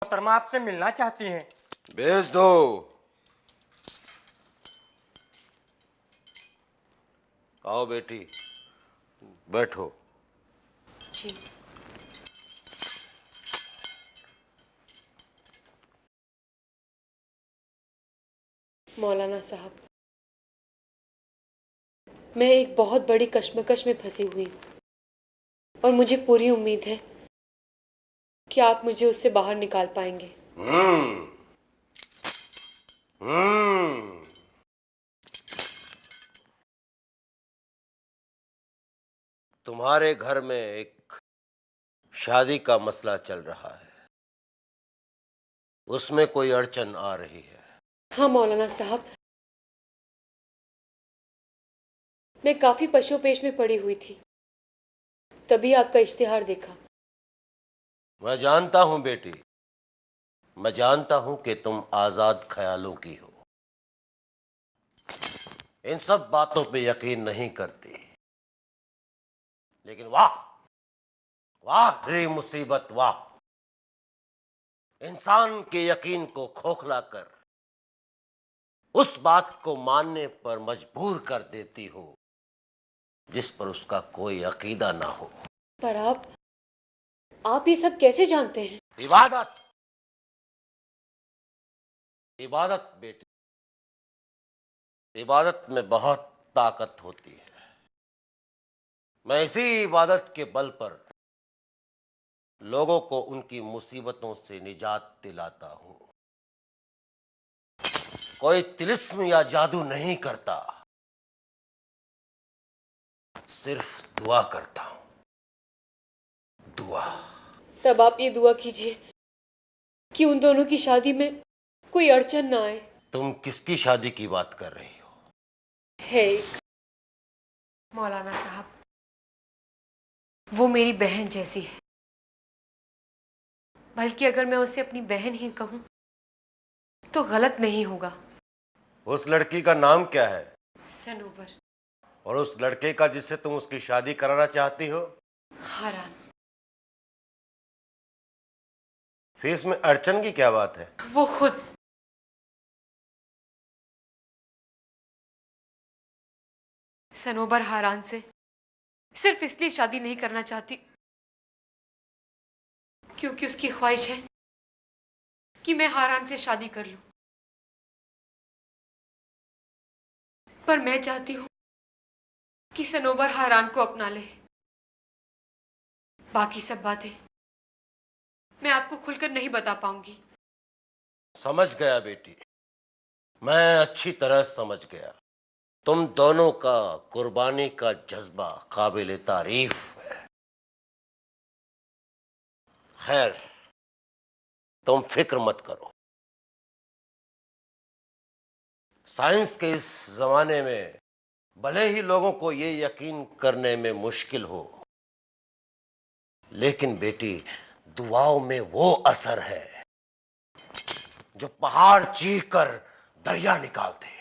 मोहतरमा आपसे मिलना चाहती हैं। भेज दो। आओ बेटी, बैठो। जी। मौलाना साहब, मैं एक बहुत बड़ी कश्मकश में फंसी हुई हूँ और मुझे पूरी उम्मीद है कि आप मुझे उससे बाहर निकाल पाएंगे। हम्म। तुम्हारे घर में एक शादी का मसला चल रहा है, उसमें कोई अड़चन आ रही है। हाँ मौलाना साहब, मैं काफी पशोपेश में पड़ी हुई थी, तभी आपका इश्तिहार देखा। मैं जानता हूं बेटी, मैं जानता हूं कि तुम आजाद ख्यालों की हो, इन सब बातों पे यकीन नहीं करती। लेकिन वाह वाह रे मुसीबत वाह, इंसान के यकीन को खोखला कर उस बात को मानने पर मजबूर कर देती हो जिस पर उसका कोई अकीदा ना हो। पर आप ये सब कैसे जानते हैं? इबादत, इबादत बेटी, इबादत में बहुत ताकत होती है। मैं इसी इबादत के बल पर लोगों को उनकी मुसीबतों से निजात दिलाता हूं। कोई तिलिस्म या जादू नहीं करता, सिर्फ दुआ करता हूं, दुआ। तब आप ये दुआ कीजिए कि उन दोनों की शादी में कोई अड़चन ना आए। तुम किसकी शादी की बात कर रही हो? है एक मौलाना साहब, वो मेरी बहन जैसी है, बल्कि अगर मैं उसे अपनी बहन ही कहूं तो गलत नहीं होगा। उस लड़की का नाम क्या है? सनोबर। और उस लड़के का जिससे तुम उसकी शादी कराना चाहती हो? हारान। फिर इसमें अड़चन की क्या बात है? वो खुद सनोबर हारान से सिर्फ इसलिए शादी नहीं करना चाहती क्योंकि उसकी ख्वाहिश है कि मैं हारान से शादी कर लूं। पर मैं चाहती हूं कि सनोबर हारान को अपना ले। बाकी सब बातें मैं आपको खुलकर नहीं बता पाऊंगी। समझ गया बेटी, मैं अच्छी तरह समझ गया। तुम दोनों का कुर्बानी का जज्बा काबिल तारीफ है। खैर, तुम फिक्र मत करो। साइंस के इस जमाने में भले ही लोगों को ये यकीन करने में मुश्किल हो, लेकिन बेटी, दुआओं में वो असर है जो पहाड़ चीर कर दरिया निकाल दे।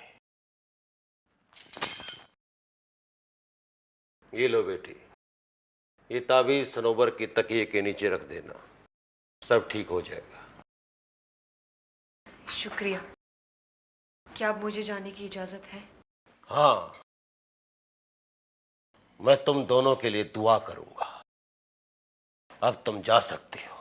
ये लो बेटी, ये ताबीज सनोबर की तकिए के नीचे रख देना, सब ठीक हो जाएगा। शुक्रिया। क्या अब मुझे जाने की इजाजत है? हाँ, मैं तुम दोनों के लिए दुआ करूंगा। अब तुम जा सकते हो।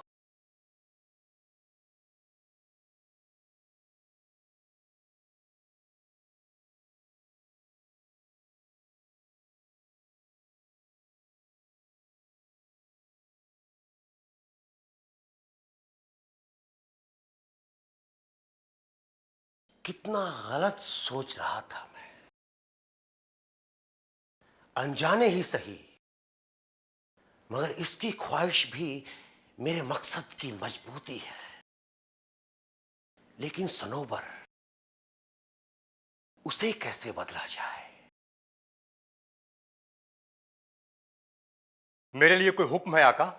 कितना गलत सोच रहा था मैं, अनजाने ही सही, मगर इसकी ख्वाहिश भी मेरे मकसद की मजबूती है। लेकिन सनोबर, उसे कैसे बदला जाए? मेरे लिए कोई हुक्म है आका?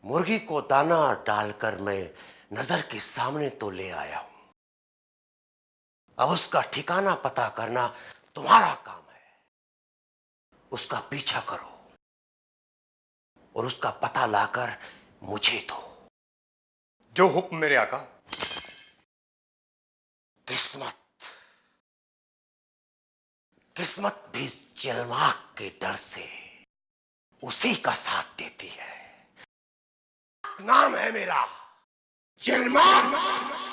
मुर्गी को दाना डालकर मैं नजर के सामने तो ले आया हूं, अब उसका ठिकाना पता करना तुम्हारा काम है। उसका पीछा करो और उसका पता लाकर मुझे दो। जो हुक्म मेरे आका। किस्मत किस्मत भी चिलमाक के डर से उसी का साथ देती है। नाम है मेरा चिलमाक।